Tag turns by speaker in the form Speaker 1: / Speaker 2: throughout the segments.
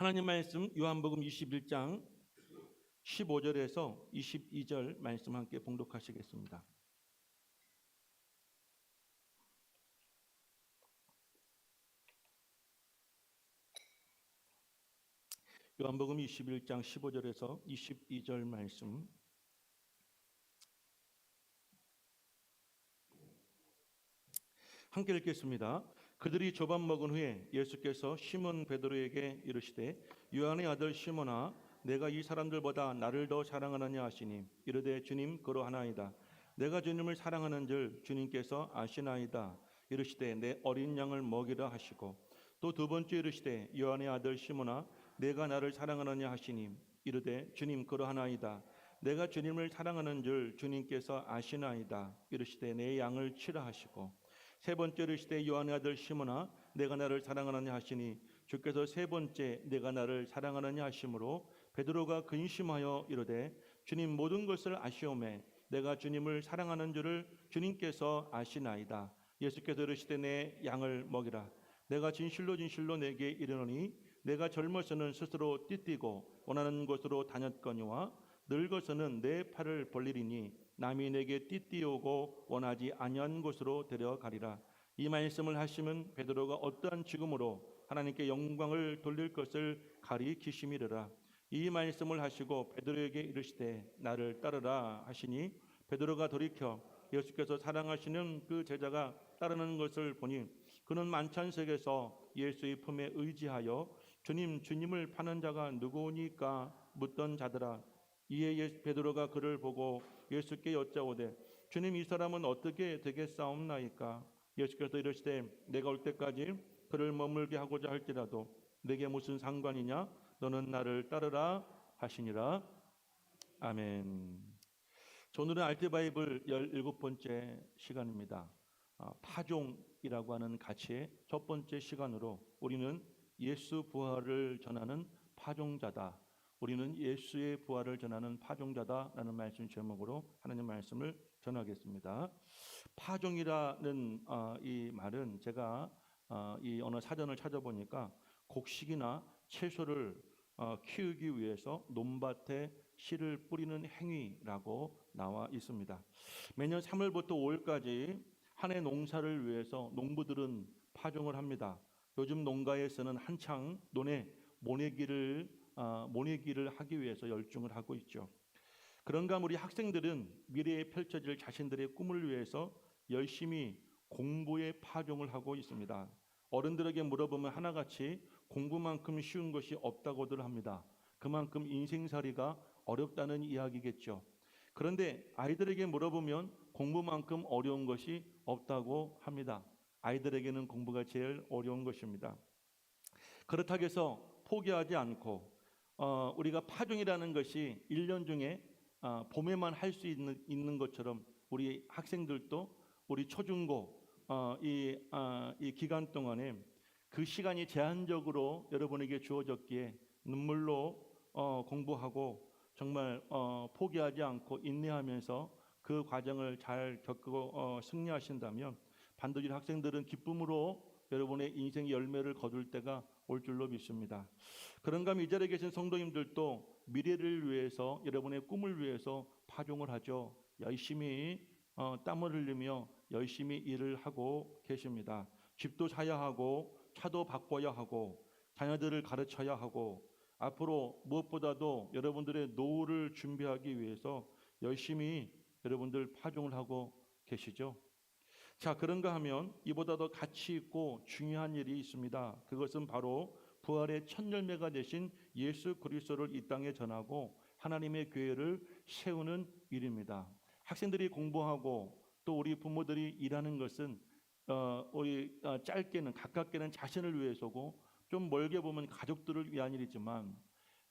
Speaker 1: 하나님 말씀 요한복음 21장 15절에서 22절 말씀 함께 봉독하시겠습니다. 요한복음 21장 15절에서 22절 말씀 함께 읽겠습니다. 그들이 조밥 먹은 후에 예수께서 시몬 베드로에게 이르시되 요한의 아들 시몬아 내가 이 사람들보다 나를 더 사랑하느냐 하시니 이르되 주님 그러하나이다. 내가 주님을 사랑하는 줄 주님께서 아시나이다. 이르시되 내 어린 양을 먹이라 하시고 또 두 번째 이르시되 요한의 아들 시몬아 내가 나를 사랑하느냐 하시니 이르되 주님 그러하나이다. 내가 주님을 사랑하는 줄 주님께서 아시나이다. 이르시되 내 양을 치라 하시고 세 번째 이르시되 요한의 아들 시몬아 내가 나를 사랑하느냐 하시니 주께서 세 번째 내가 나를 사랑하느냐 하심으로 베드로가 근심하여 이르되 주님 모든 것을 아시오매 내가 주님을 사랑하는 줄을 주님께서 아시나이다. 예수께서 이르시되 내 양을 먹이라. 내가 진실로 진실로 내게 이르노니 내가 젊어서는 스스로 띠띠고 원하는 곳으로 다녔거니와 늙어서는 내 팔을 벌리리니 남이 내게 띠띠오고 원하지 아니한 곳으로 데려가리라. 이 말씀을 하시면 베드로가 어떠한 죽음으로 하나님께 영광을 돌릴 것을 가리키심이르라. 이 말씀을 하시고 베드로에게 이르시되 나를 따르라 하시니 베드로가 돌이켜 예수께서 사랑하시는 그 제자가 따르는 것을 보니 그는 만찬석에서 예수의 품에 의지하여 주님을 파는 자가 누구니까 묻던 자더라. 이에 베드로가 그를 보고 예수께 여짜오되 주님 이 사람은 어떻게 되겠사옵나이까? 예수께서 이르시되 내가 올 때까지 그를 머물게 하고자 할지라도 내게 무슨 상관이냐? 너는 나를 따르라 하시니라. 아멘. 오늘은 알트바이블 17번째 시간입니다. 파종이라고 하는 가치의 첫 번째 시간으로 우리는 예수 부활을 전하는 파종자다. 우리는 예수의 부활을 전하는 파종자다라는 말씀 제목으로 하나님 말씀을 전하겠습니다. 파종이라는 이 말은 제가 이 어느 사전을 찾아보니까 곡식이나 채소를 키우기 위해서 논밭에 씨를 뿌리는 행위라고 나와 있습니다. 매년 3월부터 5월까지 한 해 농사를 위해서 농부들은 파종을 합니다. 요즘 농가에서는 한창 논에 모내기를 하기 위해서 열중을 하고 있죠. 그런가 우리 학생들은 미래에 펼쳐질 자신들의 꿈을 위해서 열심히 공부에 파종을 하고 있습니다. 어른들에게 물어보면 하나같이 공부만큼 쉬운 것이 없다고들 합니다. 그만큼 인생살이가 어렵다는 이야기겠죠. 그런데 아이들에게 물어보면 공부만큼 어려운 것이 없다고 합니다. 아이들에게는 공부가 제일 어려운 것입니다. 그렇다고 해서 포기하지 않고 우리가 파종이라는 것이 1년 중에 봄에만 할 수 있는 것처럼 우리 학생들도 우리 초중고 이 기간 동안에 그 시간이 제한적으로 여러분에게 주어졌기에 눈물로 공부하고 정말 포기하지 않고 인내하면서 그 과정을 잘 겪고 승리하신다면 반드시 학생들은 기쁨으로 여러분의 인생 열매를 거둘 때가 올 줄로 믿습니다. 그런가 하면 이 자리에 계신 성도님들도 미래를 위해서 여러분의 꿈을 위해서 파종을 하죠. 열심히 땀을 흘리며 열심히 일을 하고 계십니다. 집도 사야 하고 차도 바꿔야 하고 자녀들을 가르쳐야 하고 앞으로 무엇보다도 여러분들의 노후를 준비하기 위해서 열심히 여러분들 파종을 하고 계시죠. 자, 그런가 하면 이보다 더 가치 있고 중요한 일이 있습니다. 그것은 바로 부활의 첫 열매가 되신 예수 그리스도를 이 땅에 전하고 하나님의 교회를 세우는 일입니다. 학생들이 공부하고 또 우리 부모들이 일하는 것은 우리 짧게는 가깝게는 자신을 위해서고 좀 멀게 보면 가족들을 위한 일이지만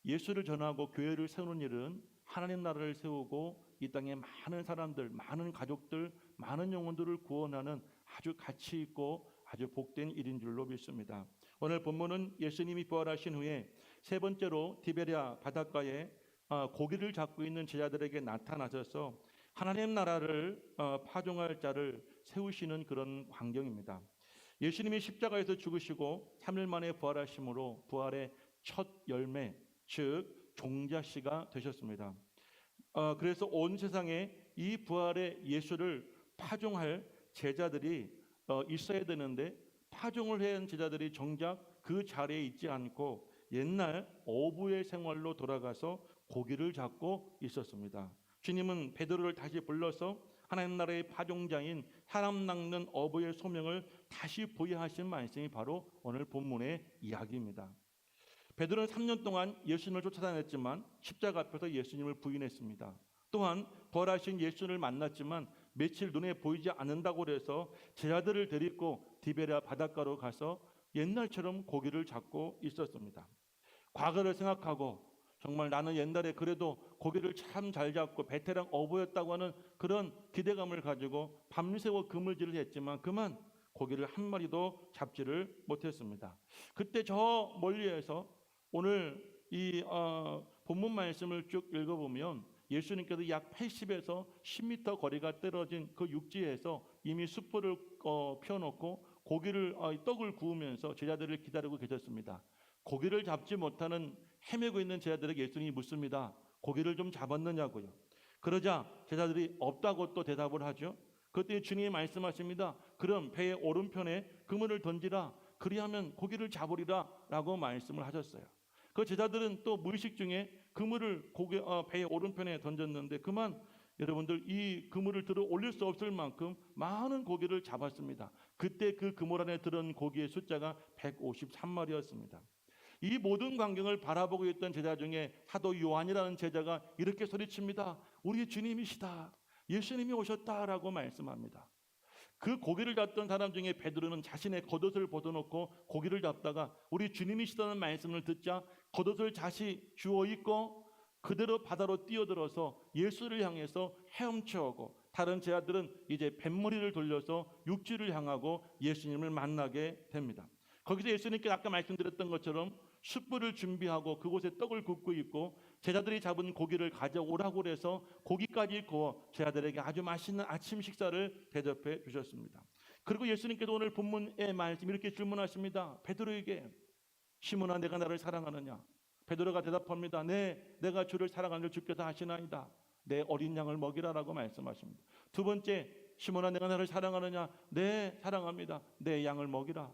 Speaker 1: 예수를 전하고 교회를 세우는 일은 하나님 나라를 세우고 이 땅에 많은 사람들, 많은 가족들, 많은 영혼들을 구원하는 아주 가치 있고 아주 복된 일인 줄로 믿습니다. 오늘 본문은 예수님이 부활하신 후에 세 번째로 디베랴 바닷가에 고기를 잡고 있는 제자들에게 나타나셔서 하나님 나라를 파종할 자를 세우시는 그런 광경입니다. 예수님이 십자가에서 죽으시고 3일 만에 부활하심으로 부활의 첫 열매, 즉 종자씨가 되셨습니다. 그래서 온 세상에 이 부활의 예수를 파종할 제자들이 있어야 되는데, 파종을 해온 제자들이 정작 그 자리에 있지 않고 옛날 어부의 생활로 돌아가서 고기를 잡고 있었습니다. 주님은 베드로를 다시 불러서 하나님 나라의 파종자인 사람 낚는 어부의 소명을 다시 부여하신 말씀이 바로 오늘 본문의 이야기입니다. 베드로는 3년 동안 예수님을 쫓아다녔지만 십자가 앞에서 예수님을 부인했습니다. 또한 부활하신 예수를 만났지만 며칠 눈에 보이지 않는다고 해서 제자들을 데리고 디베랴 바닷가로 가서 옛날처럼 고기를 잡고 있었습니다. 과거를 생각하고 정말 나는 옛날에 그래도 고기를 참 잘 잡고 베테랑 어부였다고 하는 그런 기대감을 가지고 밤새워 그물질을 했지만 그만 고기를 한 마리도 잡지를 못했습니다. 그때 저 멀리에서 오늘 이 본문 말씀을 쭉 읽어보면 예수님께서 약 80에서 10m 거리가 떨어진 그 육지에서 이미 숯불을 펴놓고 고기를 떡을 구우면서 제자들을 기다리고 계셨습니다. 고기를 잡지 못하는 헤매고 있는 제자들에게 예수님이 묻습니다. 고기를 좀 잡았느냐고요. 그러자 제자들이 없다고 또 대답을 하죠. 그때 주님이 말씀하십니다. 그럼 배의 오른편에 그물을 던지라. 그리하면 고기를 잡으리라 라고 말씀을 하셨어요. 그 제자들은 또 무의식 중에 그물을 배의 오른편에 던졌는데 그만 여러분들 이 그물을 들어 올릴 수 없을 만큼 많은 고기를 잡았습니다. 그때 그 그물 안에 들은 고기의 숫자가 153마리였습니다. 이 모든 광경을 바라보고 있던 제자 중에 사도 요한이라는 제자가 이렇게 소리칩니다. 우리 주님이시다. 예수님이 오셨다라고 말씀합니다. 그 고기를 잡던 사람 중에 베드로는 자신의 겉옷을 벗어놓고 고기를 잡다가 우리 주님이시다는 말씀을 듣자 겉옷을 다시 주워 입고 그대로 바다로 뛰어들어서 예수를 향해서 헤엄쳐오고, 다른 제자들은 이제 뱃머리를 돌려서 육지를 향하고 예수님을 만나게 됩니다. 거기서 예수님께 아까 말씀드렸던 것처럼 숯불을 준비하고 그곳에 떡을 굽고 있고 제자들이 잡은 고기를 가져오라고 해서 고기까지 구워 제자들에게 아주 맛있는 아침 식사를 대접해 주셨습니다. 그리고 예수님께서 오늘 본문의 말씀 이렇게 질문하십니다. 베드로에게 시몬아 내가 나를 사랑하느냐? 베드로가 대답합니다. 네, 내가 주를 사랑하는 줄 주께서 아시나이다. 내 어린 양을 먹이라라고 말씀하십니다. 두 번째, 시몬아 내가 나를 사랑하느냐? 네, 사랑합니다. 내 양을 먹이라.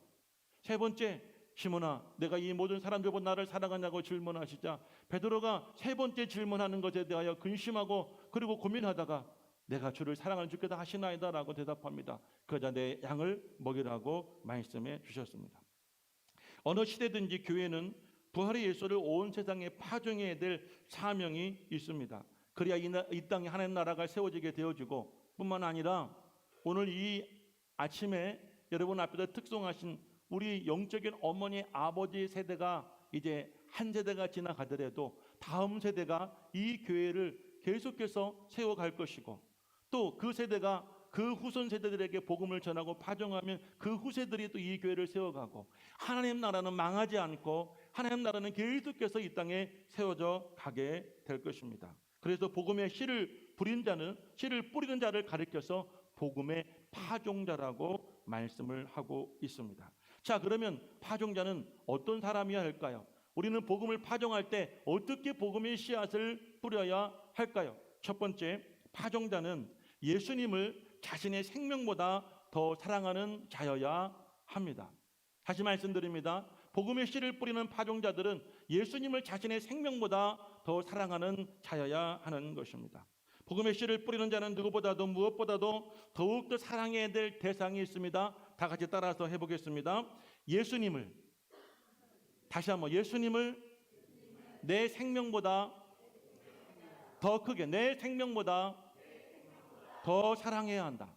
Speaker 1: 세 번째, 시몬아 내가 이 모든 사람들보다 나를 사랑하냐고 질문하시자 베드로가 세 번째 질문하는 것에 대하여 근심하고 그리고 고민하다가 내가 주를 사랑하는 주께서 하시나이다 라고 대답합니다. 그러자 내 양을 먹이라고 말씀해 주셨습니다. 어느 시대든지 교회는 부활의 예수를 온 세상에 파종해야 될 사명이 있습니다. 그래야 이 땅에 하나님 나라가 세워지게 되어지고, 뿐만 아니라 오늘 이 아침에 여러분 앞에서 특송하신 우리 영적인 어머니 아버지 세대가 이제 한 세대가 지나가더라도 다음 세대가 이 교회를 계속해서 세워갈 것이고, 또 그 세대가 그 후손 세대들에게 복음을 전하고 파종하면 그 후세들이 또 이 교회를 세워가고, 하나님 나라는 망하지 않고 하나님 나라는 계속해서 이 땅에 세워져 가게 될 것입니다. 그래서 복음의 씨를 뿌리는 자를 가리켜서 복음의 파종자라고 말씀을 하고 있습니다. 자, 그러면 파종자는 어떤 사람이어야 할까요? 우리는 복음을 파종할 때 어떻게 복음의 씨앗을 뿌려야 할까요? 첫 번째, 파종자는 예수님을 자신의 생명보다 더 사랑하는 자여야 합니다. 다시 말씀드립니다. 복음의 씨를 뿌리는 파종자들은 예수님을 자신의 생명보다 더 사랑하는 자여야 하는 것입니다. 복음의 씨를 뿌리는 자는 누구보다도 무엇보다도 더욱더 사랑해야 될 대상이 있습니다. 다 같이 따라서 해보겠습니다. 예수님을, 다시 한번, 예수님을 내 생명보다 더 크게, 내 생명보다 더 사랑해야 한다.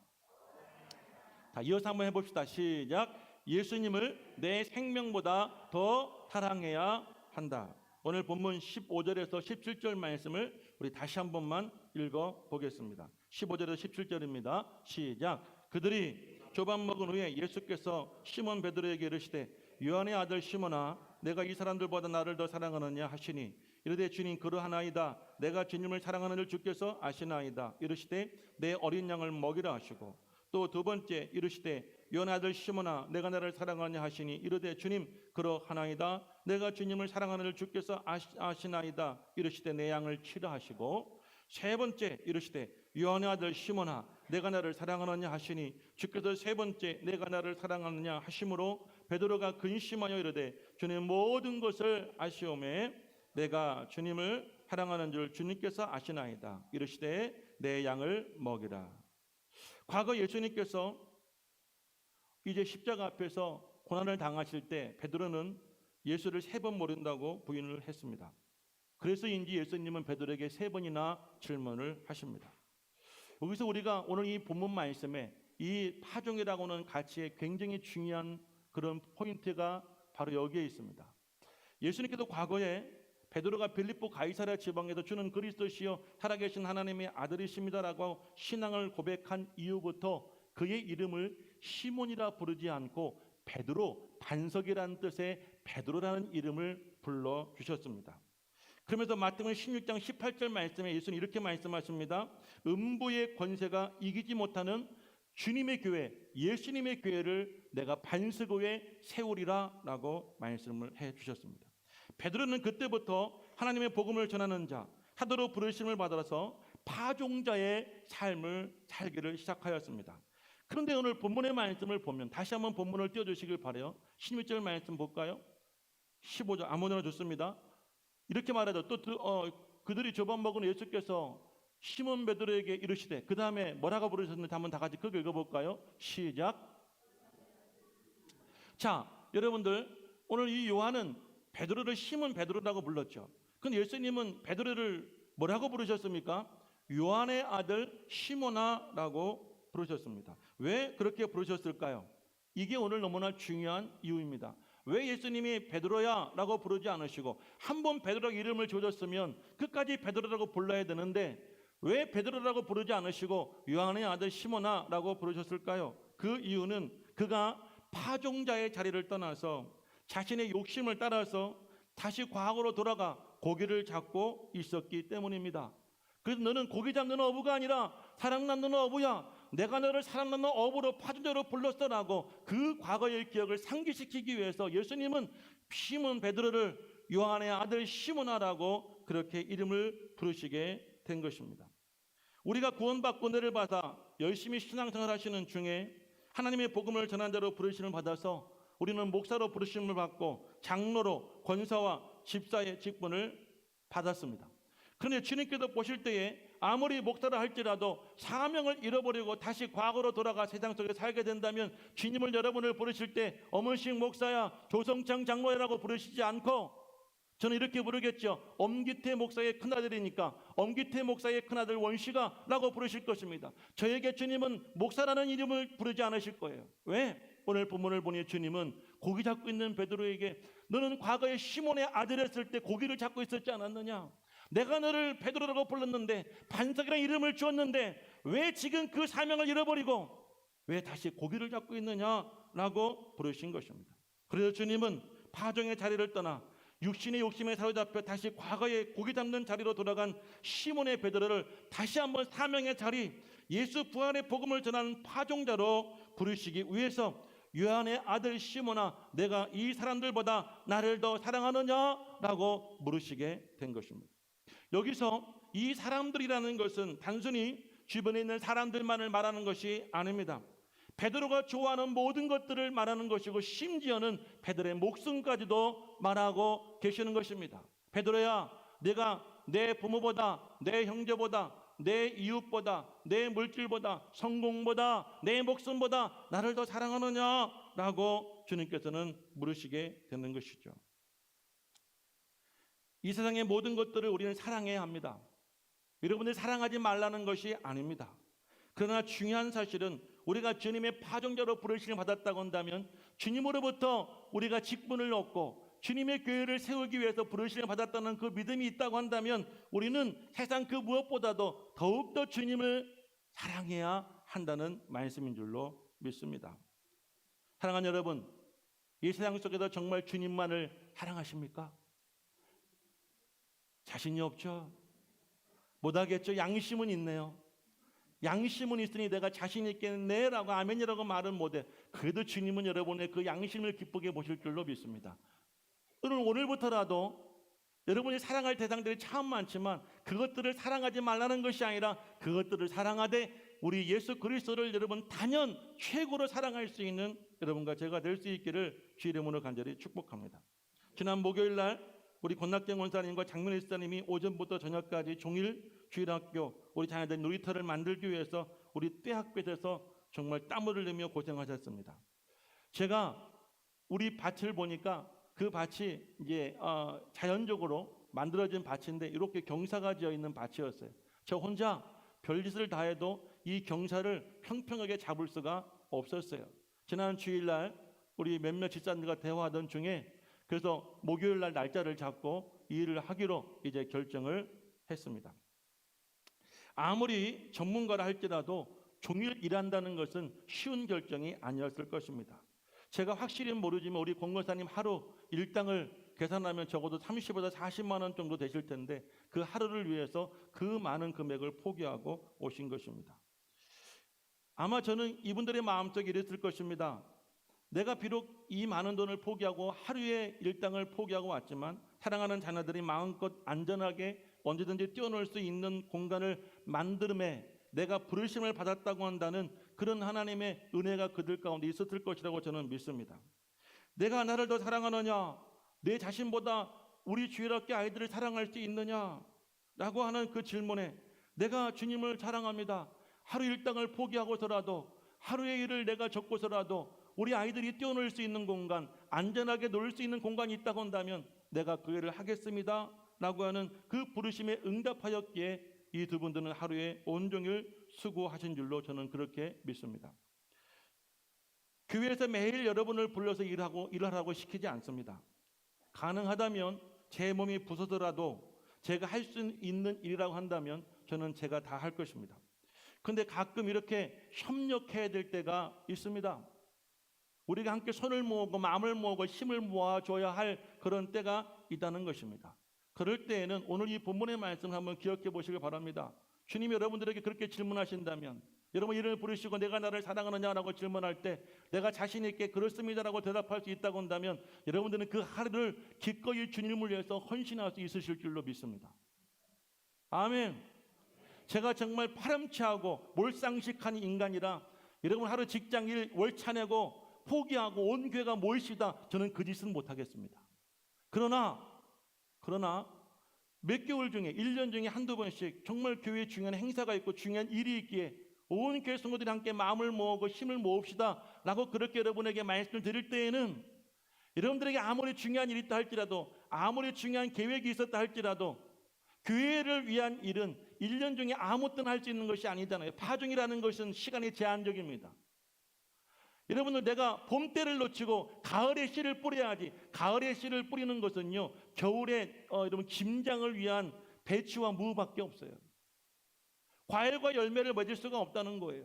Speaker 1: 자, 이어서 한번 해봅시다. 시작. 예수님을 내 생명보다 더 사랑해야 한다. 오늘 본문 15절에서 17절 말씀을 우리 다시 한 번만 읽어보겠습니다. 15절에서 17절입니다. 시작. 그들이 조밥 먹은 후에 예수께서 시몬 베드로에게 이르시되 요한의 아들 시몬아 내가 이 사람들보다 나를 더 사랑하느냐 하시니 이르되 주님 그러하나이다. 내가 주님을 사랑하는 줄 주께서 아시나이다. 이르시되 내 어린 양을 먹이라 하시고, 또 두 번째 이르시되 요한의 아들 시몬아 내가 나를 사랑하느냐 하시니 이르되 주님 그러하나이다. 내가 주님을 사랑하는 줄 주께서 아시나이다. 이르시되 내 양을 치라 하시고, 세 번째 이르시되 요한의 아들 시몬아 내가 나를 사랑하느냐 하시니 주께서 세 번째 내가 나를 사랑하느냐 하심으로 베드로가 근심하여 이르되 주님 모든 것을 아시오매 내가 주님을 사랑하는 줄 주님께서 아시나이다. 이르시되 내 양을 먹이라. 과거 예수님께서 이제 십자가 앞에서 고난을 당하실 때 베드로는 예수를 3번 모른다고 부인을 했습니다. 그래서인지 예수님은 베드로에게 3번이나 질문을 하십니다. 여기서 우리가 오늘 이 본문 말씀에 이 파종이라고 하는 가치에 굉장히 중요한 그런 포인트가 바로 여기에 있습니다. 예수님께서 과거에 베드로가 빌립보 가이사랴 지방에서 주는 그리스도시요 살아계신 하나님의 아들이십니다라고 신앙을 고백한 이후부터 그의 이름을 시몬이라 부르지 않고 베드로, 반석이라는 뜻의 베드로라는 이름을 불러주셨습니다. 그러면서 마태복음 16장 18절 말씀에 예수는 이렇게 말씀하십니다. 음부의 권세가 이기지 못하는 주님의 교회, 예수님의 교회를 내가 반석 위에 세우리라 라고 말씀을 해주셨습니다. 베드로는 그때부터 하나님의 복음을 전하는 자, 사도로 부르심을 받아서 파종자의 삶을 살기를 시작하였습니다. 그런데 오늘 본문의 말씀을 보면 다시 한번 본문을 띄워주시길 바라요. 16절 말씀 볼까요? 15절 아무나 좋습니다. 이렇게 말하죠. 또 그들이 조반먹은 예수께서 시몬 베드로에게 이르시되 그 다음에 뭐라고 부르셨는지 한번 다 같이 크게 읽어볼까요? 시작. 자, 여러분들 오늘 이 요한은 베드로를 시몬 베드로라고 불렀죠. 근데 예수님은 베드로를 뭐라고 부르셨습니까? 요한의 아들 시몬아라고 부르셨습니다. 왜 그렇게 부르셨을까요? 이게 오늘 너무나 중요한 이유입니다. 왜 예수님이 베드로야 라고 부르지 않으시고 한 번 베드로 이름을 줘줬으면 끝까지 베드로라고 불러야 되는데 왜 베드로라고 부르지 않으시고 요한의 아들 시몬아 라고 부르셨을까요? 그 이유는 그가 파종자의 자리를 떠나서 자신의 욕심을 따라서 다시 과거로 돌아가 고기를 잡고 있었기 때문입니다. 그래서 너는 고기 잡는 어부가 아니라 사랑 나누는 어부야. 내가 너를 사랑 나누는 어부로 파종자로 불렀어라고 그 과거의 기억을 상기시키기 위해서 예수님은 시몬 베드로를 요한의 아들 시몬아라고 그렇게 이름을 부르시게 된 것입니다. 우리가 구원받고 은혜를 받아 열심히 신앙생활 하시는 중에 하나님의 복음을 전한 자로 부르심을 받아서 우리는 목사로 부르심을 받고 장로로 권사와 집사의 직분을 받았습니다. 그런데 주님께서 보실 때에 아무리 목사를 할지라도 사명을 잃어버리고 다시 과거로 돌아가 세상 속에 살게 된다면 주님을 여러분을 부르실 때 어문식 목사야 조성창 장로야라고 부르시지 않고 저는 이렇게 부르겠죠. 엄기태 목사의 큰아들이니까 엄기태 목사의 큰아들 원씨가 라고 부르실 것입니다. 저에게 주님은 목사라는 이름을 부르지 않으실 거예요. 왜? 오늘 본문을 보니 주님은 고기 잡고 있는 베드로에게 너는 과거에 시몬의 아들이었을 때 고기를 잡고 있었지 않았느냐? 내가 너를 베드로라고 불렀는데 반석이라는 이름을 주었는데 왜 지금 그 사명을 잃어버리고 왜 다시 고기를 잡고 있느냐라고 부르신 것입니다. 그래서 주님은 파종의 자리를 떠나 육신의 욕심에 사로잡혀 다시 과거에 고기 잡는 자리로 돌아간 시몬의 베드로를 다시 한번 사명의 자리, 예수 부활의 복음을 전하는 파종자로 부르시기 위해서 요한의 아들 시몬아 내가 이 사람들보다 나를 더 사랑하느냐라고 물으시게 된 것입니다. 여기서 이 사람들이라는 것은 단순히 주변에 있는 사람들만을 말하는 것이 아닙니다. 베드로가 좋아하는 모든 것들을 말하는 것이고 심지어는 베드로의 목숨까지도 말하고 계시는 것입니다. 베드로야, 내가 내 부모보다, 내 형제보다, 내 이웃보다, 내 물질보다, 성공보다, 내 목숨보다 나를 더 사랑하느냐라고 주님께서는 물으시게 되는 것이죠. 이 세상의 모든 것들을 우리는 사랑해야 합니다. 여러분들 사랑하지 말라는 것이 아닙니다. 그러나 중요한 사실은 우리가 주님의 파종자로 부르심을 받았다고 한다면 주님으로부터 우리가 직분을 얻고 주님의 교회를 세우기 위해서 부르심을 받았다는 그 믿음이 있다고 한다면 우리는 세상 그 무엇보다도 더욱더 주님을 사랑해야 한다는 말씀인 줄로 믿습니다. 사랑하는 여러분, 이 세상 속에서 정말 주님만을 사랑하십니까? 자신이 없죠. 못하겠죠. 양심은 있네요. 양심은 있으니 내가 자신 있겠네 라고 아멘이라고 말은 못해. 그래도 주님은 여러분의 그 양심을 기쁘게 보실 줄로 믿습니다. 오늘부터라도 여러분이 사랑할 대상들이 참 많지만 그것들을 사랑하지 말라는 것이 아니라 그것들을 사랑하되 우리 예수 그리스도를 여러분 단연 최고로 사랑할 수 있는 여러분과 제가 될 수 있기를 주 이름으로 간절히 축복합니다. 지난 목요일 날 우리 권낙정 원사님과 장민희 집사님이 오전부터 저녁까지 종일 주일학교 우리 자녀들 놀이터를 만들기 위해서 우리 떼학볕에서 정말 땀을 흘리며 고생하셨습니다. 제가 우리 밭을 보니까 그 밭이 이제 자연적으로 만들어진 밭인데 이렇게 경사가 지어 있는 밭이었어요. 저 혼자 별짓을 다 해도 이 경사를 평평하게 잡을 수가 없었어요. 지난 주일날 우리 몇몇 집사님들과 대화하던 중에 그래서 목요일날 날짜를 잡고 이 일을 하기로 이제 결정을 했습니다. 아무리 전문가라 할지라도 종일 일한다는 것은 쉬운 결정이 아니었을 것입니다. 제가 확실히 모르지만 우리 권권사님 하루 일당을 계산하면 적어도 30에서 40만 원 정도 되실 텐데 그 하루를 위해서 그 많은 금액을 포기하고 오신 것입니다. 아마 저는 이분들의 마음속에 이랬을 것입니다. 내가 비록 이 많은 돈을 포기하고 하루의 일당을 포기하고 왔지만 사랑하는 자녀들이 마음껏 안전하게 언제든지 뛰어놀 수 있는 공간을 만들음에 내가 부르심을 받았다고 한다는 그런 하나님의 은혜가 그들 가운데 있었을 것이라고 저는 믿습니다. 내가 나를 더 사랑하느냐, 내 자신보다 우리 주일학교 아이들을 사랑할 수 있느냐 라고 하는 그 질문에 내가 주님을 사랑합니다. 하루 일당을 포기하고서라도 하루의 일을 내가 접고서라도 우리 아이들이 뛰어놀 수 있는 공간, 안전하게 놀 수 있는 공간이 있다고 한다면 내가 그 일을 하겠습니다 라고 하는 그 부르심에 응답하였기에 이 두 분들은 하루에 온종일 수고하신 줄로 저는 그렇게 믿습니다. 교회에서 매일 여러분을 불러서 일하라고 시키지 않습니다. 가능하다면 제 몸이 부서더라도 제가 할 수 있는 일이라고 한다면 저는 제가 다 할 것입니다. 그런데 가끔 이렇게 협력해야 될 때가 있습니다. 우리가 함께 손을 모으고 마음을 모으고 힘을 모아줘야 할 그런 때가 있다는 것입니다. 그럴 때에는 오늘 이 본문의 말씀을 한번 기억해 보시길 바랍니다. 주님이 여러분들에게 그렇게 질문하신다면 여러분 이름을 부르시고 내가 나를 사랑하느냐라고 질문할 때 내가 자신 있게 그렇습니다라고 대답할 수 있다고 한다면 여러분들은 그 하루를 기꺼이 주님을 위해서 헌신할 수 있으실 줄로 믿습니다. 아멘. 제가 정말 파렴치하고 몰상식한 인간이라 여러분 하루 직장일 월차 내고 포기하고 온 교회가 모이시다 저는 그 짓은 못하겠습니다. 그러나 몇 개월 중에 1년 중에 한두 번씩 정말 교회에 중요한 행사가 있고 중요한 일이 있기에 온 교회 성도들이 함께 마음을 모으고 힘을 모읍시다 라고 그렇게 여러분에게 말씀을 드릴 때에는 여러분들에게 아무리 중요한 일이 있다 할지라도 아무리 중요한 계획이 있었다 할지라도 교회를 위한 일은 1년 중에 아무 때나 할 수 있는 것이 아니잖아요. 파종이라는 것은 시간이 제한적입니다. 여러분들 내가 봄때를 놓치고 가을에 씨를 뿌려야지. 가을에 씨를 뿌리는 것은요 겨울에 여러분 김장을 위한 배추와 무밖에 없어요. 과일과 열매를 맺을 수가 없다는 거예요.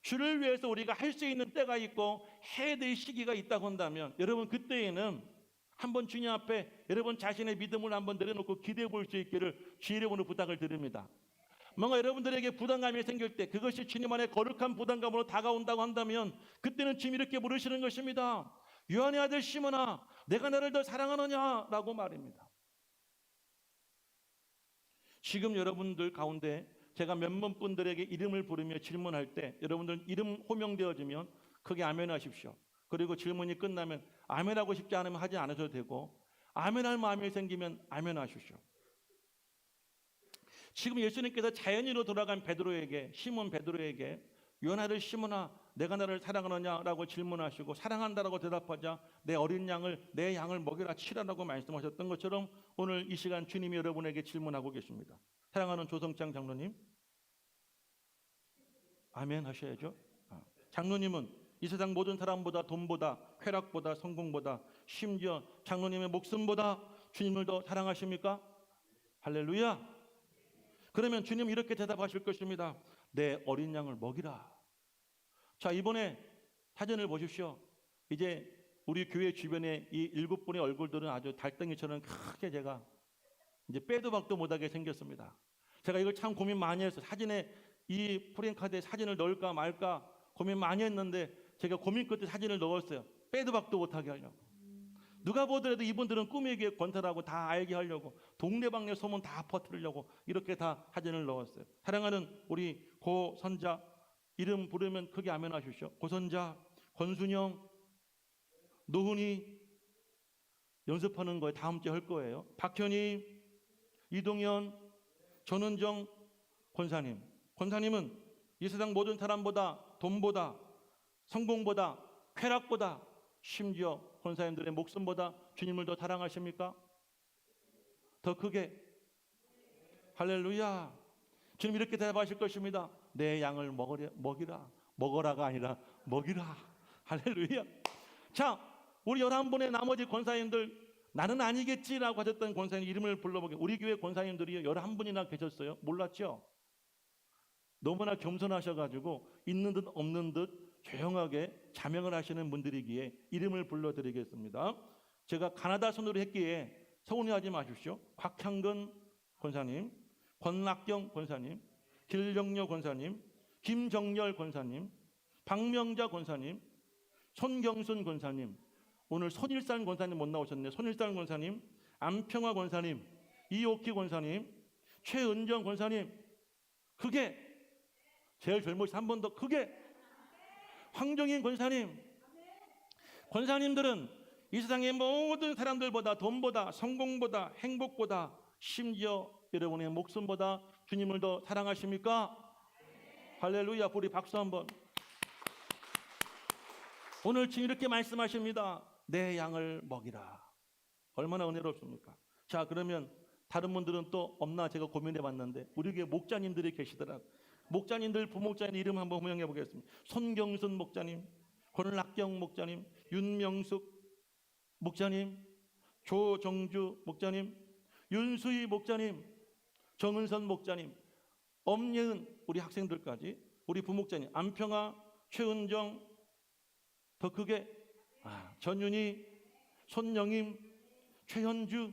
Speaker 1: 주를 위해서 우리가 할 수 있는 때가 있고 해야 될 시기가 있다고 한다면 여러분 그때에는 한번 주님 앞에 여러분 자신의 믿음을 한번 내려놓고 기대해 볼 수 있기를 주 이름으로 부탁을 드립니다. 뭔가 여러분들에게 부담감이 생길 때 그것이 주님 안에 거룩한 부담감으로 다가온다고 한다면 그때는 주님 이렇게 부르시는 것입니다. 요한의 아들 시몬아 내가 너를 더 사랑하느냐 라고 말입니다. 지금 여러분들 가운데 제가 몇몇 분들에게 이름을 부르며 질문할 때 여러분들 이름 호명되어지면 크게 아멘 하십시오. 그리고 질문이 끝나면 아멘하고 싶지 않으면 하지 않으셔도 되고 아멘할 마음이 생기면 아멘 하십시오. 지금 예수님께서 자연인으로 돌아간 베드로에게 시몬 베드로에게 요한 아들 시몬아 내가 나를 사랑하느냐라고 질문하시고 사랑한다라고 대답하자 내 어린 양을 내 양을 먹여라 치라라고 말씀하셨던 것처럼 오늘 이 시간 주님이 여러분에게 질문하고 계십니다. 사랑하는 조성창 장로님 아멘 하셔야죠. 장로님은 이 세상 모든 사람보다 돈보다 쾌락보다 성공보다 심지어 장로님의 목숨보다 주님을 더 사랑하십니까? 할렐루야. 그러면 주님 이렇게 대답하실 것입니다. 내 어린 양을 먹이라. 자 이번에 사진을 보십시오. 이제 우리 교회 주변에 이 7분의 얼굴들은 아주 달덩이처럼 크게 제가 이제 빼도 박도 못하게 생겼습니다. 제가 이걸 참 고민 많이 했어요. 사진에 이 프랭카드에 사진을 넣을까 말까 고민 많이 했는데 제가 고민 끝에 사진을 넣었어요. 빼도 박도 못하게 하려고. 누가 보더라도 이분들은 꿈에게 권사라고 다 알게 하려고 동네방네 소문 다 퍼뜨리려고 이렇게 다 사진을 넣었어요. 사랑하는 우리 고선자 이름 부르면 크게 아멘 하십시오. 고선자, 권순영, 노훈이 연습하는 거예요. 다음 주에 할 거예요. 박현희, 이동현, 전은정 권사님. 권사님은 이 세상 모든 사람보다 돈보다 성공보다 쾌락보다 심지어 권사님들의 목숨보다 주님을 더 사랑하십니까? 더 크게 할렐루야. 주님 이렇게 대답하실 것입니다. 내 양을 먹이라. 먹어라가 아니라 먹이라. 할렐루야. 자, 우리 11분의 나머지 권사님들 나는 아니겠지라고 하셨던 권사님 이름을 불러보게. 우리 교회 권사님들이 11분이나 계셨어요. 몰랐죠? 너무나 겸손하셔가지고 있는 듯 없는 듯 조용하게 자명을 하시는 분들이기에 이름을 불러드리겠습니다. 제가 가나다 선으로 했기에 서운해하지 마십시오. 곽향근 권사님, 권낙경 권사님, 길정려 권사님, 김정열 권사님, 박명자 권사님, 손경순 권사님, 오늘 손일산 권사님 못 나오셨네요. 손일산 권사님, 안평화 권사님, 이옥희 권사님, 최은정 권사님, 그게 제일 젊으신 한 번 더 크게 황정인 권사님. 권사님들은 이 세상의 모든 사람들보다 돈보다 성공보다 행복보다 심지어 여러분의 목숨보다 주님을 더 사랑하십니까? 할렐루야. 우리 박수 한번. 오늘 지금 이렇게 말씀하십니다. 내 양을 먹이라. 얼마나 은혜롭습니까? 자, 그러면 다른 분들은 또 없나 제가 고민해 봤는데 우리 교회 목자님들이 계시더라고요. 목자님들, 부목자님 이름 한번 호명해 보겠습니다. 손경순 목자님, 권락경 목자님, 윤명숙 목자님, 조정주 목자님, 윤수희 목자님, 정은선 목자님, 엄예은 우리 학생들까지 우리 부목자님, 안평아, 최은정, 더 크게 전윤희, 손영임, 최현주,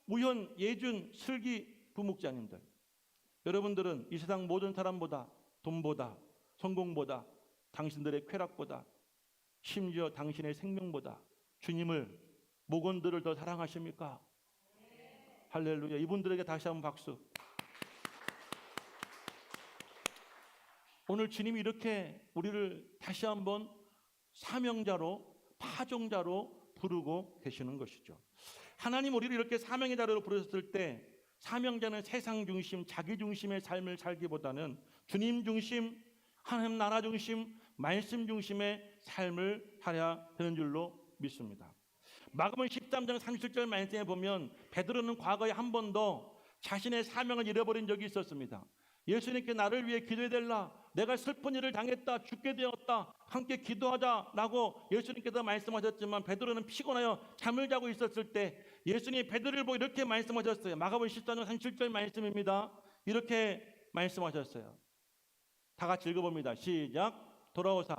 Speaker 1: 우현, 예준, 슬기 부목자님들. 여러분들은 이 세상 모든 사람보다 돈보다 성공보다 당신들의 쾌락보다 심지어 당신의 생명보다 주님을 목원들을 더 사랑하십니까? 할렐루야. 이분들에게 다시 한번 박수. 오늘 주님이 이렇게 우리를 다시 한번 사명자로 파종자로 부르고 계시는 것이죠. 하나님 우리를 이렇게 사명의 자리로 부르셨을 때 사명자는 세상 중심, 자기 중심의 삶을 살기보다는 주님 중심, 하나님 나라 중심, 말씀 중심의 삶을 살아야 되는 줄로 믿습니다. 마가복음 13장 37절 말씀에 보면 베드로는 과거에 한 번도 자신의 사명을 잃어버린 적이 있었습니다. 예수님께 나를 위해 기도해달라, 내가 슬픈 일을 당했다, 죽게 되었다, 함께 기도하자라고 예수님께서 말씀하셨지만 베드로는 피곤하여 잠을 자고 있었을 때 예수님이 베드로를 보고 이렇게 말씀하셨어요. 마가복음 14장 37절 말씀입니다. 이렇게 말씀하셨어요. 다 같이 읽어봅니다. 시작. 돌아오사.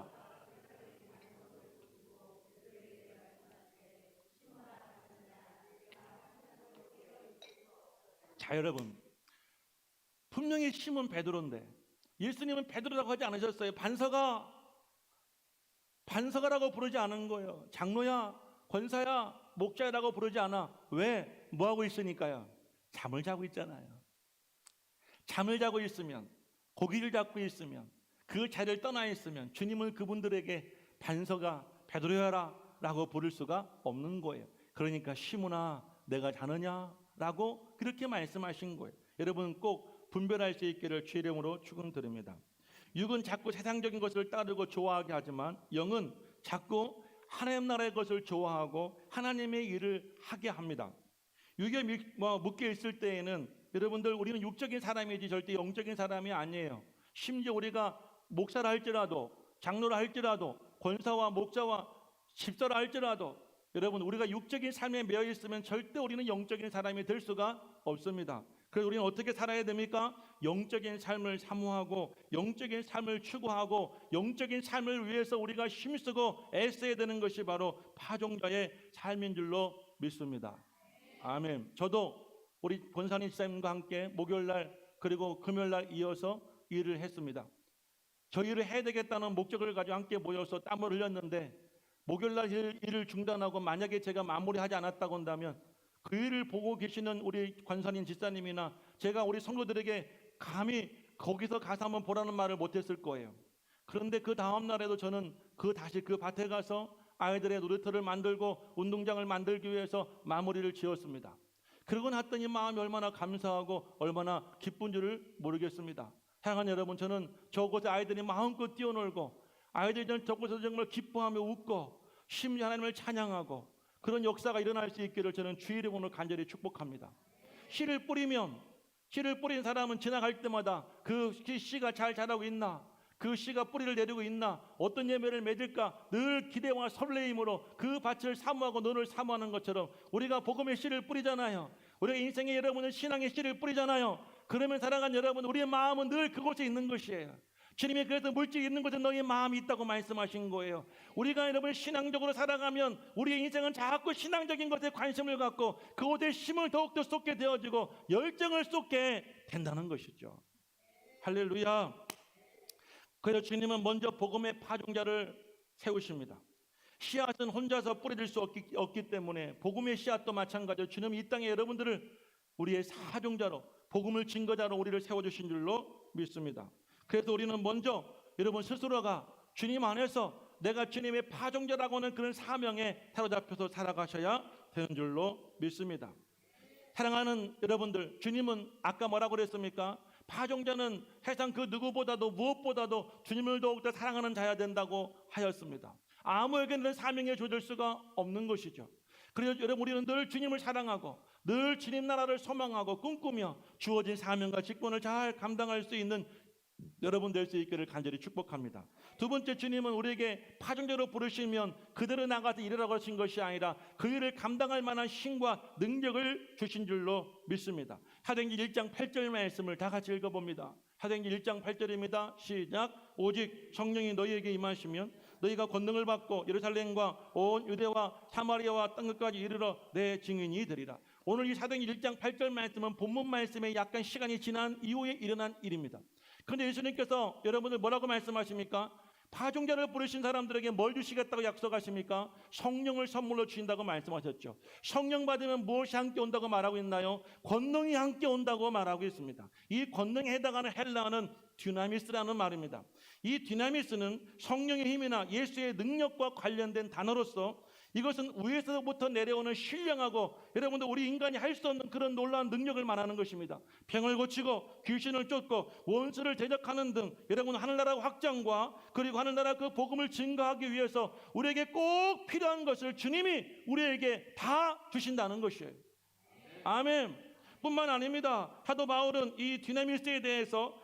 Speaker 1: 자, 여러분, 분명히 시몬 베드로인데 예수님은 베드로라고 하지 않으셨어요. 반서가라고 부르지 않은 거예요. 장로야, 권사야, 목자라고 부르지 않아. 왜? 뭐하고 있으니까요? 잠을 자고 있잖아요. 잠을 자고 있으면, 고기를 잡고 있으면, 그 자리를 떠나 있으면 주님은 그분들에게 반서가 베드로야라 라고 부를 수가 없는 거예요. 그러니까 시몬아 내가 자느냐? 라고 그렇게 말씀하신 거예요. 여러분 꼭 분별할 수 있기를 주의 이름으로 축원드립니다. 육은 자꾸 세상적인 것을 따르고 좋아하게 하지만 영은 자꾸 하나님 나라의 것을 좋아하고 하나님의 일을 하게 합니다. 육에 묶여 있을 때에는 여러분들 우리는 육적인 사람이지 절대 영적인 사람이 아니에요. 심지어 우리가 목사라 할지라도 장로라 할지라도 권사와 목자와 집사라 할지라도 여러분 우리가 육적인 삶에 매여 있으면 절대 우리는 영적인 사람이 될 수가 없습니다. 그래서 우리는 어떻게 살아야 됩니까? 영적인 삶을 사모하고 영적인 삶을 추구하고 영적인 삶을 위해서 우리가 힘쓰고 애써야 되는 것이 바로 파종자의 삶인 줄로 믿습니다. 아멘. 저도 우리 권사님 집사님과 함께 목요일날 그리고 금요일날 이어서 일을 했습니다. 저 일을 해야 되겠다는 목적을 가지고 함께 모여서 땀을 흘렸는데 목요일날 일을 중단하고 만약에 제가 마무리하지 않았다고 한다면 그 일을 보고 계시는 우리 권사님 집사님이나 제가 우리 성도들에게 감히 거기서 가서 한번 보라는 말을 못했을 거예요. 그런데 그 다음 날에도 저는 다시 그 밭에 가서 아이들의 놀이터를 만들고 운동장을 만들기 위해서 마무리를 지었습니다. 그러고 났더니 마음이 얼마나 감사하고 얼마나 기쁜 줄을 모르겠습니다. 사랑하는 여러분, 저는 저곳에 아이들이 마음껏 뛰어놀고 아이들이 저곳에서 정말 기뻐하며 웃고 심지어 하나님을 찬양하고 그런 역사가 일어날 수 있기를 저는 주의 이름으로 간절히 축복합니다. 씨를 뿌린 사람은 지나갈 때마다 그 씨가 잘 자라고 있나, 그 씨가 뿌리를 내리고 있나, 어떤 예배를 맺을까 늘 기대와 설레임으로 그 밭을 사모하고 너를 사모하는 것처럼 우리가 복음의 씨를 뿌리잖아요. 우리가 인생의 여러분은 신앙의 씨를 뿌리잖아요. 그러면 사랑하는 여러분, 우리의 마음은 늘 그곳에 있는 것이에요. 주님이 그래서 물질이 있는 곳에 너희 마음이 있다고 말씀하신 거예요. 우리가 여러분 신앙적으로 살아가면 우리의 인생은 자꾸 신앙적인 것에 관심을 갖고 그곳에 힘을 더욱더 쏟게 되어지고 열정을 쏟게 된다는 것이죠. 할렐루야. 그래서 주님은 먼저 복음의 파종자를 세우십니다. 씨앗은 혼자서 뿌려질 수 없기 때문에 복음의 씨앗도 마찬가지로 주님이 이 땅에 여러분들을 우리의 사종자로 복음을 증거자로 우리를 세워주신 줄로 믿습니다. 그래서 우리는 먼저 여러분 스스로가 주님 안에서 내가 주님의 파종자라고 하는 그런 사명에 사로잡혀서 살아가셔야 되는 줄로 믿습니다. 사랑하는 여러분들, 주님은 아까 뭐라고 그랬습니까? 파종자는 세상 그 누구보다도 무엇보다도 주님을 더욱더 사랑하는 자야 된다고 하였습니다. 아무에게는 사명에 조절 수가 없는 것이죠. 그래서 여러분 우리는 늘 주님을 사랑하고 늘 주님 나라를 소망하고 꿈꾸며 주어진 사명과 직분을 잘 감당할 수 있는 여러분 될 수 있기를 간절히 축복합니다. 두 번째, 주님은 우리에게 파종자로 부르시면 그대로 나가서 일하라고 하신 것이 아니라 그 일을 감당할 만한 힘과 능력을 주신 줄로 믿습니다. 사도행전 1장 8절 말씀을 다 같이 읽어봅니다. 사도행전 1장 8절입니다. 시작. 오직 성령이 너희에게 임하시면 너희가 권능을 받고 예루살렘과 온 유대와 사마리아와 땅 끝까지 이르러 내 증인이 되리라. 오늘 이 사도행전 1장 8절 말씀은 본문 말씀에 약간 시간이 지난 이후에 일어난 일입니다. 그런데 예수님께서 여러분들 뭐라고 말씀하십니까? 파종자를 부르신 사람들에게 뭘 주시겠다고 약속하십니까? 성령을 선물로 주신다고 말씀하셨죠. 성령 받으면 무엇이 함께 온다고 말하고 있나요? 권능이 함께 온다고 말하고 있습니다. 이 권능에 해당하는 헬라어는 듀나미스라는 말입니다. 이 듀나미스는 성령의 힘이나 예수의 능력과 관련된 단어로서 이것은 위에서부터 내려오는 신령하고 여러분들 우리 인간이 할 수 없는 그런 놀라운 능력을 말하는 것입니다. 병을 고치고 귀신을 쫓고 원수를 대적하는 등 여러분 하늘나라 확장과 그리고 하늘나라 그 복음을 증거하기 위해서 우리에게 꼭 필요한 것을 주님이 우리에게 다 주신다는 것이에요. 아멘. 뿐만 아닙니다. 사도 바울은 이 디나미스에 대해서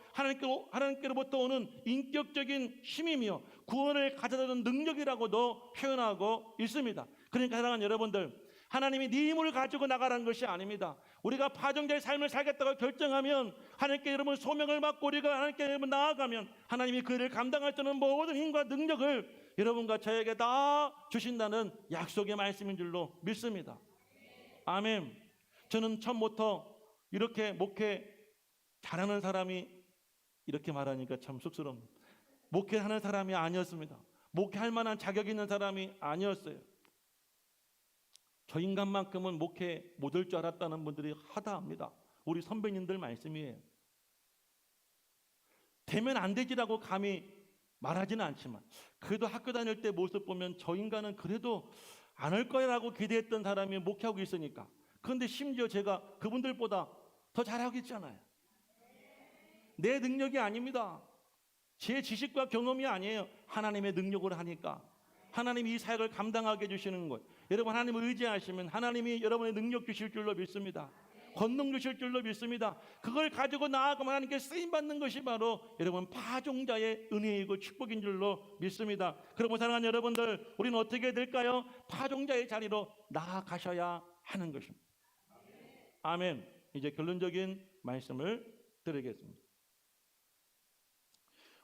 Speaker 1: 하나님께로부터 오는 인격적인 힘이며 구원을 가져다주는 능력이라고도 표현하고 있습니다. 그러니까 사랑하는 여러분들, 하나님이 네 힘을 가지고 나가라는 것이 아닙니다. 우리가 파종자의 삶을 살겠다고 결정하면 하나님께 여러분 소명을 받고 우리가 하나님께 여러분 나아가면 하나님이 그 일을 감당할 수 있는 모든 힘과 능력을 여러분과 저에게 다 주신다는 약속의 말씀인 줄로 믿습니다. 아멘. 저는 처음부터 이렇게 목회 잘하는 사람이 이렇게 말하니까 참 쑥스럽습니다. 목회하는 사람이 아니었습니다. 목회할 만한 자격 있는 사람이 아니었어요. 저 인간만큼은 목회 못할 줄 알았다는 분들이 하다합니다. 우리 선배님들 말씀이에요. 되면 안 되지라고 감히 말하지는 않지만 그래도 학교 다닐 때 모습 보면 저 인간은 그래도 안 할 거라고 기대했던 사람이 목회하고 있으니까. 그런데 심지어 제가 그분들보다 더 잘하고 있잖아요. 내 능력이 아닙니다. 제 지식과 경험이 아니에요. 하나님의 능력으로 하니까. 하나님이 이 사역을 감당하게 해주시는 것. 여러분 하나님을 의지하시면 하나님이 여러분의 능력 주실 줄로 믿습니다. 권능 주실 줄로 믿습니다. 그걸 가지고 나아가면 하나님께 쓰임받는 것이 바로 여러분 파종자의 은혜이고 축복인 줄로 믿습니다. 그러므로 사랑하는 여러분들, 우리는 어떻게 될까요? 파종자의 자리로 나아가셔야 하는 것입니다. 아멘. 이제 결론적인 말씀을 드리겠습니다.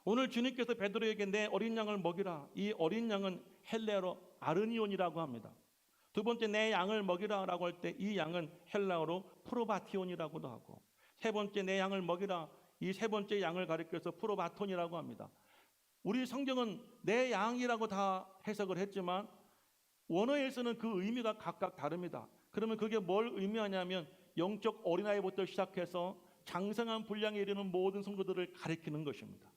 Speaker 1: 오늘 주님께서 베드로에게 내 어린 양을 먹이라. 이 어린 양은 헬라어로 아르니온이라고 합니다. 두 번째 내 양을 먹이라라고 할 때 이 양은 헬라어로 프로바티온이라고도 하고, 세 번째 내 양을 먹이라, 이 세 번째 양을 가리켜서 프로바톤이라고 합니다. 우리 성경은 내 양이라고 다 해석을 했지만 원어에서는 그 의미가 각각 다릅니다. 그러면 그게 뭘 의미하냐면 영적 어린아이부터 시작해서 장성한 분량에 이르는 모든 성도들을 가리키는 것입니다.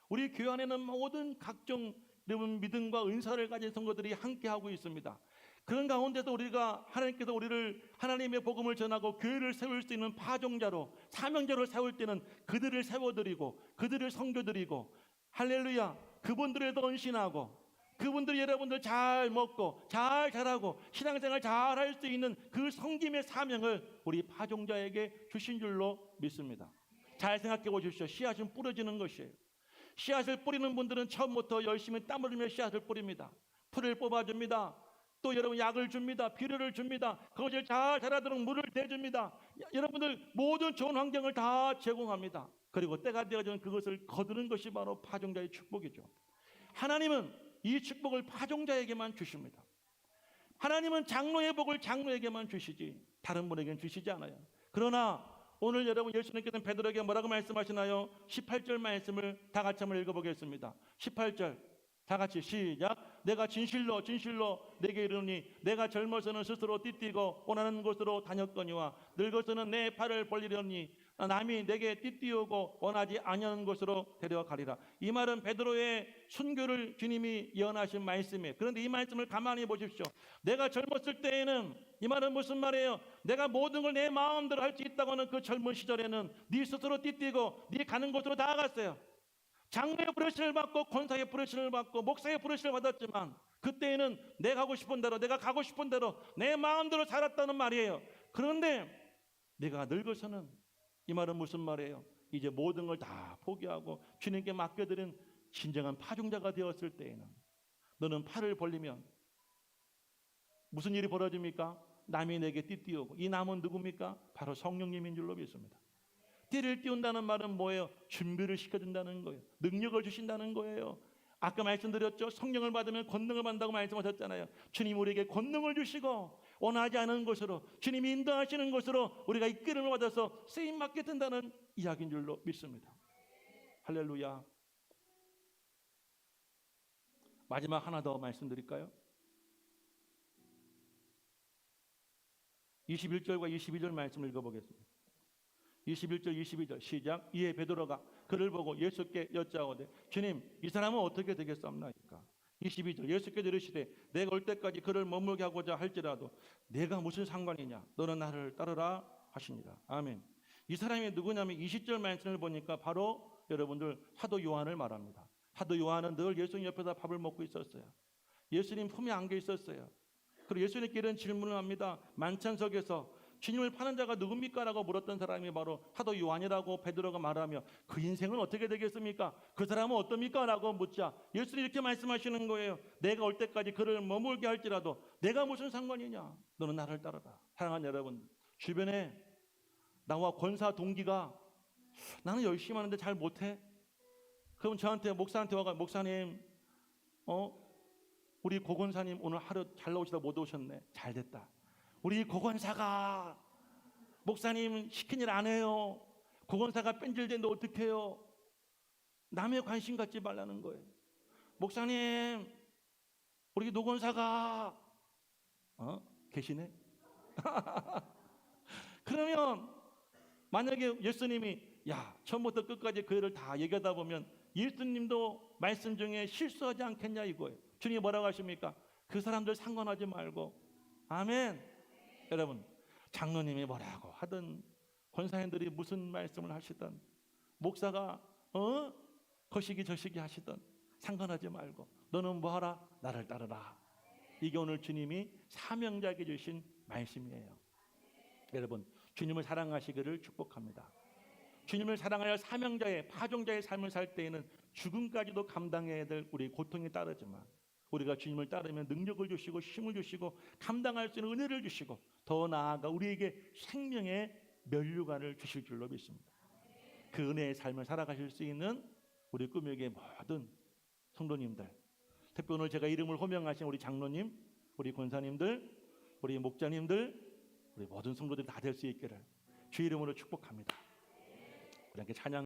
Speaker 1: 우리 교회 안에는 모든 각종 믿음과 은사를 가진 성도들이 함께하고 있습니다. 그런 가운데서 우리가 하나님께서 우리를 하나님의 복음을 전하고 교회를 세울 수 있는 파종자로, 사명자로 세울 때는 그들을 세워드리고 그들을 섬겨드리고, 할렐루야, 그분들에도 헌신하고 그분들이 여러분들 잘 먹고 잘 자라고 신앙생활 잘 할 수 있는 그 섬김의 사명을 우리 파종자에게 주신 줄로 믿습니다. 잘 생각해 보십시오. 씨앗은 뿌려지는 것이에요. 씨앗을 뿌리는 분들은 처음부터 열심히 땀 흘리며 씨앗을 뿌립니다. 풀을 뽑아줍니다. 또 여러분 약을 줍니다. 비료를 줍니다. 그것을 잘 자라도록 물을 대줍니다. 여러분들 모든 좋은 환경을 다 제공합니다. 그리고 때가 되어지면 그것을 거두는 것이 바로 파종자의 축복이죠. 하나님은 이 축복을 파종자에게만 주십니다. 하나님은 장로의 복을 장로에게만 주시지 다른 분에게는 주시지 않아요. 그러나 오늘 여러분 예수님께서는 베드로에게 뭐라고 말씀하시나요? 18절 말씀을 다 같이 한번 읽어보겠습니다. 18절 다 같이 시작. 내가 진실로 내게 이르노니 내가 젊어서는 스스로 띠띠고 원하는 곳으로 다녔거니와 늙어서는 내 팔을 벌리려니 남이 내게 띠띠우고 원하지 아니하는 곳으로 데려가리라. 이 말은 베드로의 순교를 주님이 예언하신 말씀이에요. 그런데 이 말씀을 가만히 보십시오. 내가 젊었을 때에는, 이 말은 무슨 말이에요? 내가 모든 걸 내 마음대로 할 수 있다고 하는 그 젊은 시절에는 네 스스로 띠띠고 네 가는 곳으로 나아갔어요. 장로의 부르심을 받고 권사의 부르심을 받고 목사의 부르심을 받았지만 그때에는 내가 하고 싶은 대로, 내가 가고 싶은 대로 내 마음대로 살았다는 말이에요. 그런데 내가 늙어서는, 이 말은 무슨 말이에요? 이제 모든 걸 다 포기하고 주님께 맡겨드린 진정한 파종자가 되었을 때에는 너는 팔을 벌리면 무슨 일이 벌어집니까? 남이 내게 띠띠우고, 이 남은 누굽니까? 바로 성령님인 줄로 믿습니다. 띠를 띄운다는 말은 뭐예요? 준비를 시켜준다는 거예요. 능력을 주신다는 거예요. 아까 말씀드렸죠? 성령을 받으면 권능을 받는다고 말씀하셨잖아요. 주님 우리에게 권능을 주시고 원하지 않은 곳으로, 주님이 인도하시는 곳으로 우리가 이끌음을 받아서 쓰임받게 된다는 이야기인 줄로 믿습니다. 할렐루야. 마지막 하나 더 말씀드릴까요? 21절과 22절 말씀을 읽어보겠습니다. 21절 22절 시작. 이에 베드로가 그를 보고 예수께 여짜오되 주님 이 사람은 어떻게 되겠사옵나이까? 22절 예수께서 이르시되 내가 올 때까지 그를 머물게 하고자 할지라도 내가 무슨 상관이냐? 너는 나를 따르라 하시니라. 아멘. 이 사람이 누구냐면 20절 말씀을 보니까 바로 여러분들 사도 요한을 말합니다. 사도 요한은 늘 예수님 옆에서 밥을 먹고 있었어요. 예수님 품에 안겨 있었어요. 그리고 예수님께 이런 질문을 합니다. 만찬석에서 주님을 파는 자가 누굽니까? 라고 물었던 사람이 바로 사도 요한이라고 베드로가 말하며 그 인생은 어떻게 되겠습니까? 그 사람은 어떻습니까? 라고 묻자 예수님이 이렇게 말씀하시는 거예요. 내가 올 때까지 그를 머물게 할지라도 내가 무슨 상관이냐? 너는 나를 따르라. 사랑하는 여러분, 주변에 나와 권사 동기가 나는 열심히 하는데 잘 못해? 그럼 저한테 목사한테 와가 목사님 우리 고건사님 오늘 하루 잘 나오시다 못 오셨네. 잘 됐다. 우리 고건사가 목사님 시킨 일 안 해요. 고건사가 뺀질대는데 어떡해요? 남의 관심 갖지 말라는 거예요. 목사님 우리 노건사가 계시네? 그러면 만약에 예수님이 처음부터 끝까지 그 일을 다 얘기하다 보면 예수님도 말씀 중에 실수하지 않겠냐 이거예요. 주님이 뭐라고 하십니까? 그 사람들 상관하지 말고. 아멘. 여러분, 장로님이 뭐라고 하든 권사님들이 무슨 말씀을 하시든 목사가 거시기 저시기 하시든 상관하지 말고 너는 뭐하라? 나를 따르라. 이게 오늘 주님이 사명자에게 주신 말씀이에요. 여러분, 주님을 사랑하시기를 축복합니다. 주님을 사랑하여 사명자의 파종자의 삶을 살 때에는 죽음까지도 감당해야 될 우리 고통이 따르지만 우리가 주님을 따르면 능력을 주시고 힘을 주시고 감당할 수 있는 은혜를 주시고 더 나아가 우리에게 생명의 면류관을 주실 줄로 믿습니다. 그 은혜의 삶을 살아가실 수 있는 우리 꾸미의 모든 성도님들, 특히 오늘 제가 이름을 호명하신 우리 장로님, 우리 권사님들, 우리 목자님들, 우리 모든 성도들이 다 될 수 있기를 주 이름으로 축복합니다. 우리 함께 찬양